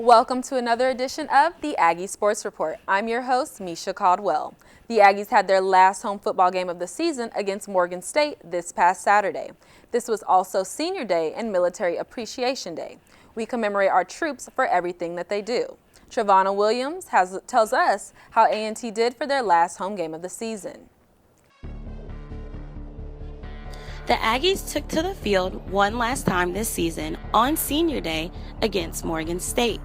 Welcome to another edition of the Aggie Sports Report. I'm your host, Misha Caldwell. The Aggies had their last home football game of the season against Morgan State this past Saturday. This was also Senior Day and Military Appreciation Day. We commemorate our troops for everything that they do. Trevonna Williams tells us how A&T did for their last home game of the season. The Aggies took to the field one last time this season on Senior Day against Morgan State,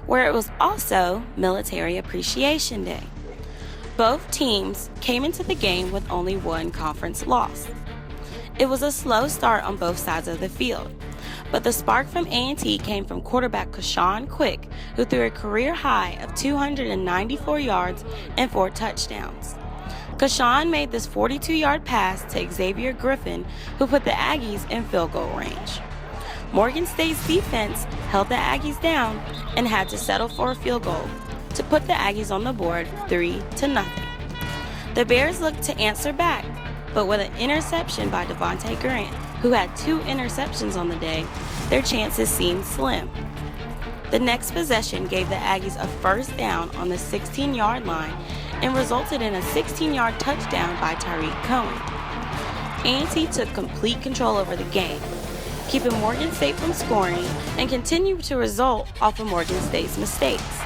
where it was also Military Appreciation Day. Both teams came into the game with only one conference loss. It was a slow start on both sides of the field, but the spark from A&T came from quarterback Kashawn Quick, who threw a career high of 294 yards and 4 touchdowns. Kashawn made this 42-yard pass to Xavier Griffin, who put the Aggies in field goal range. Morgan State's defense held the Aggies down and had to settle for a field goal to put the Aggies on the board 3-0. The Bears looked to answer back, but with an interception by Devontae Grant, who had 2 interceptions on the day, their chances seemed slim. The next possession gave the Aggies a first down on the 16-yard line and resulted in a 16-yard touchdown by Tariq Cohen. A&T took complete control over the game, keeping Morgan State from scoring and continued to result off of Morgan State's mistakes.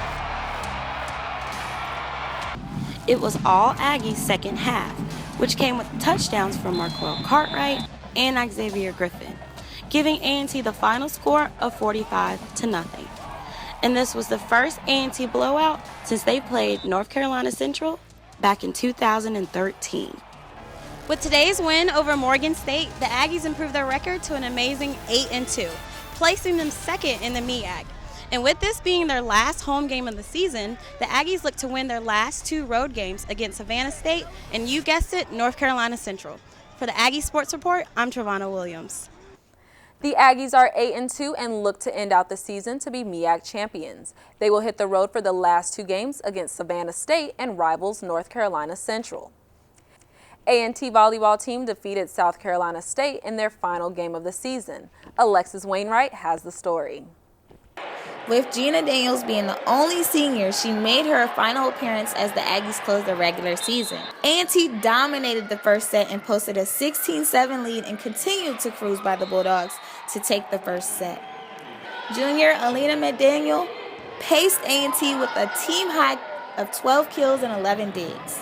It was all Aggies second half, which came with touchdowns from Marquell Cartwright and Xavier Griffin, giving A&T the final score of 45-0. And this was the first A&T blowout since they played North Carolina Central back in 2013. With today's win over Morgan State, the Aggies improved their record to an amazing 8-2, placing them second in the MEAC. And with this being their last home game of the season, the Aggies look to win their last 2 road games against Savannah State and, you guessed it, North Carolina Central. For the Aggie Sports Report, I'm Trevonna Williams. The Aggies are 8-2 and look to end out the season to be MEAC champions. They will hit the road for the last 2 games against Savannah State and rivals North Carolina Central. A&T volleyball team defeated South Carolina State in their final game of the season. Alexis Wainwright has the story. With Gina Daniels being the only senior, she made her final appearance as the Aggies closed the regular season. A&T dominated the first set and posted a 16-7 lead and continued to cruise by the Bulldogs to take the first set. Junior Alina McDaniel paced A&T with a team high of 12 kills and 11 digs.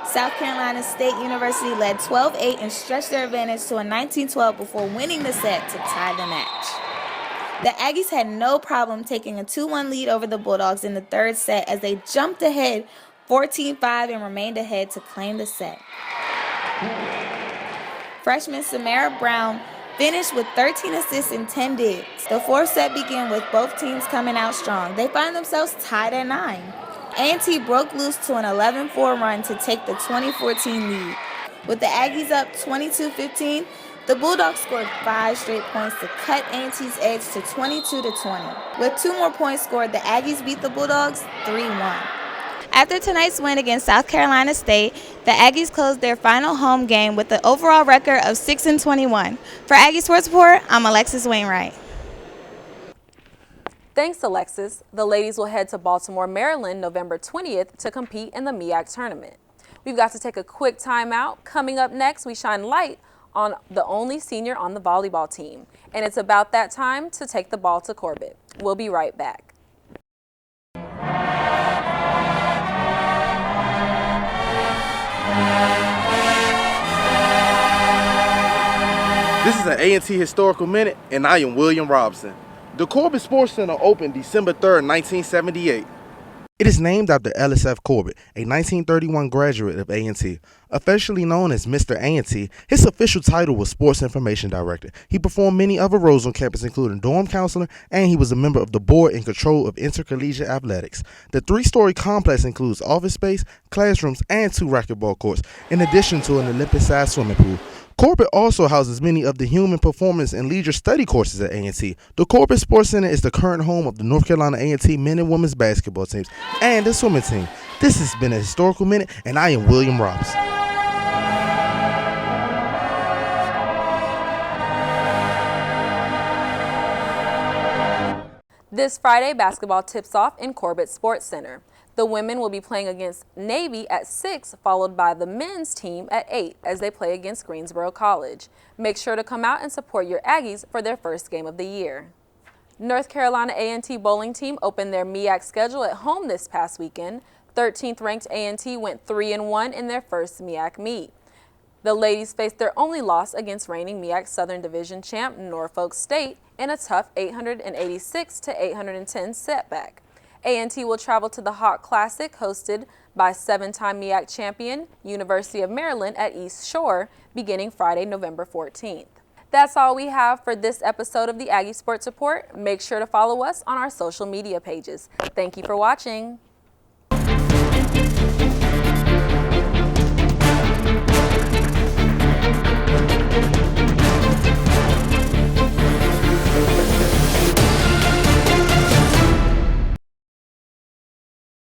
South Carolina State University led 12-8 and stretched their advantage to a 19-12 before winning the set to tie the match. The Aggies had no problem taking a 2-1 lead over the Bulldogs in the third set as they jumped ahead 14-5 and remained ahead to claim the set. Freshman Samara Brown finished with 13 assists and 10 digs. The fourth set began with both teams coming out strong. They find themselves tied at 9. A&T broke loose to an 11-4 run to take the 2014 lead. With the Aggies up 22-15, the Bulldogs scored 5 straight points to cut A&T's edge to 22-20. With 2 more points scored, the Aggies beat the Bulldogs 3-1. After tonight's win against South Carolina State, the Aggies closed their final home game with an overall record of 6-21. For Aggie Sports Report, I'm Alexis Wainwright. Thanks, Alexis. The ladies will head to Baltimore, Maryland, November 20th to compete in the MEAC tournament. We've got to take a quick timeout. Coming up next, we shine light on the only senior on the volleyball team. And it's about that time to take the ball to Corbett. We'll be right back. This is an A&T Historical Minute, and I am William Robson. The Corbett Sports Center opened December 3rd, 1978. It is named after Ellis F. Corbett, a 1931 graduate of A&T. Officially known as Mr. A&T, his official title was Sports Information Director. He performed many other roles on campus, including dorm counselor, and he was a member of the board in control of intercollegiate athletics. The 3-story complex includes office space, classrooms, and 2 racquetball courts, in addition to an Olympic-sized swimming pool. Corbett also houses many of the human performance and leisure study courses at A&T. The Corbett Sports Center is the current home of the North Carolina A&T men and women's basketball teams and the swimming team. This has been a Historical Minute, and I am William Robson. This Friday, basketball tips off in Corbett Sports Center. The women will be playing against Navy at 6, followed by the men's team at 8 as they play against Greensboro College. Make sure to come out and support your Aggies for their first game of the year. North Carolina A&T bowling team opened their MEAC schedule at home this past weekend. 13th ranked A&T went 3-1 in their first MEAC meet. The ladies faced their only loss against reigning MEAC Southern Division champ Norfolk State in a tough 886 to 810 setback. A&T will travel to the Hawk Classic hosted by 7-time MEAC champion University of Maryland at East Shore beginning Friday, November 14th. That's all we have for this episode of the Aggie Sports Report. Make sure to follow us on our social media pages. Thank you for watching.